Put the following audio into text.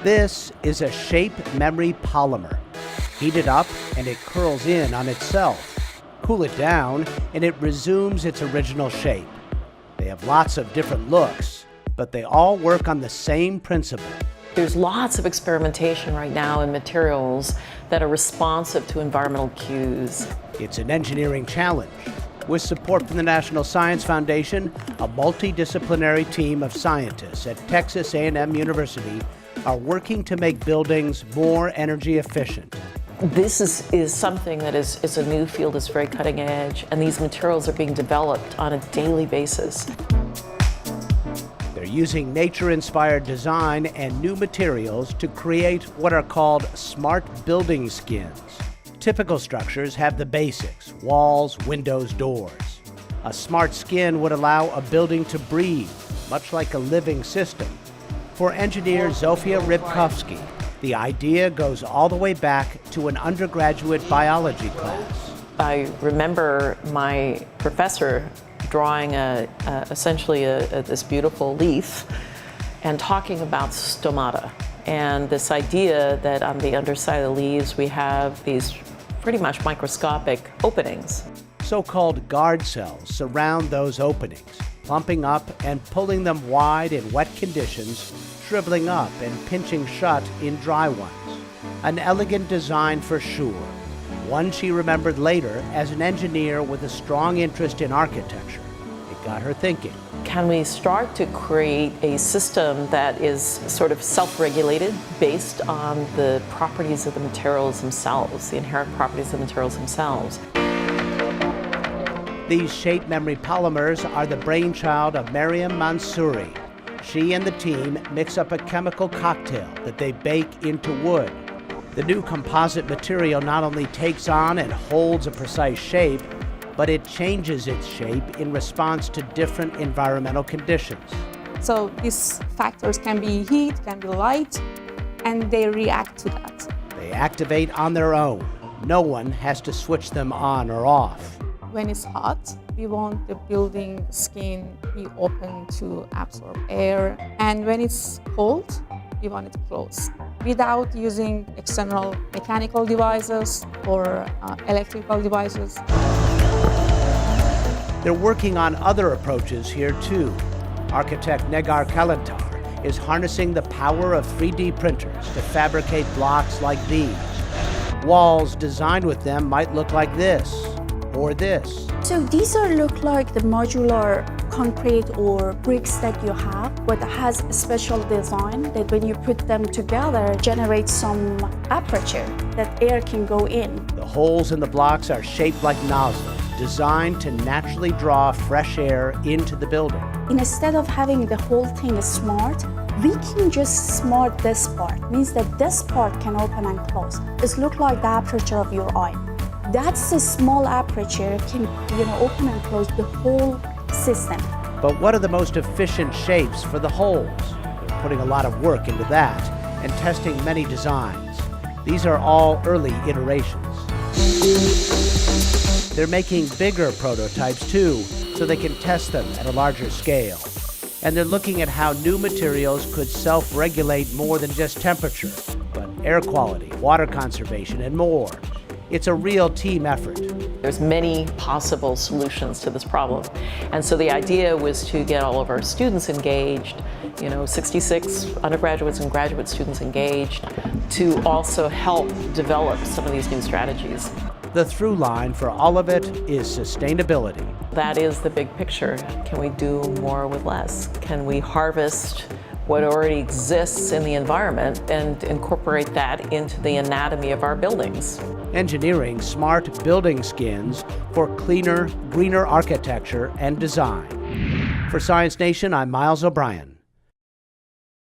This is a shape memory polymer. Heat it up and it curls in on itself. Cool it down and it resumes its original shape. They have lots of different looks, but they all work on the same principle. There's lots of experimentation right now in materials that are responsive to environmental cues. It's an engineering challenge. With support from the National Science Foundation, a multidisciplinary team of scientists at Texas A&M University are working to make buildings more energy efficient. This is something that is a new field, it's very cutting edge, and these materials are being developed on a daily basis. They're using nature-inspired design and new materials to create what are called smart building skins. Typical structures have the basics: walls, windows, doors. A smart skin would allow a building to breathe, much like a living system. For engineer Zofia Rybkovsky, the idea goes all the way back to an undergraduate biology class. I remember my professor drawing essentially this beautiful leaf and talking about stomata, and this idea that on the underside of the leaves we have these pretty much microscopic openings. So-called guard cells surround those openings, plumping up and pulling them wide in wet conditions, shriveling up and pinching shut in dry ones. An elegant design for sure, one she remembered later as an engineer with a strong interest in architecture. It got her thinking. Can we start to create a system that is sort of self-regulated based on the properties of the materials themselves, the inherent properties of the materials themselves? These shape memory polymers are the brainchild of Maryam Mansouri. She and the team mix up a chemical cocktail that they bake into wood. The new composite material not only takes on and holds a precise shape, but it changes its shape in response to different environmental conditions. So these factors can be heat, can be light, and they react to that. They activate on their own. No one has to switch them on or off. When it's hot, we want the building skin be open to absorb air. And when it's cold, we want it closed, without using external mechanical devices or electrical devices. They're working on other approaches here too. Architect Negar Kalantar is harnessing the power of 3D printers to fabricate blocks like these. Walls designed with them might look like this or this. So these look like the modular concrete or bricks that you have, but it has a special design that when you put them together generates some aperture that air can go in. The holes in the blocks are shaped like nozzles, designed to naturally draw fresh air into the building. Instead of having the whole thing smart, we can just smart this part. Means that this part can open and close. It looks like the aperture of your eye. That's a small aperture can open and close the whole system. But what are the most efficient shapes for the holes? They're putting a lot of work into that and testing many designs. These are all early iterations. They're making bigger prototypes too, so they can test them at a larger scale. And they're looking at how new materials could self-regulate more than just temperature, but air quality, water conservation, and more. It's a real team effort. There's many possible solutions to this problem. And so the idea was to get all of our students engaged, 66 undergraduates and graduate students engaged, to also help develop some of these new strategies. The through line for all of it is sustainability. That is the big picture. Can we do more with less? Can we harvest what already exists in the environment and incorporate that into the anatomy of our buildings? Engineering smart building skins for cleaner, greener architecture and design. For Science Nation, I'm Miles O'Brien.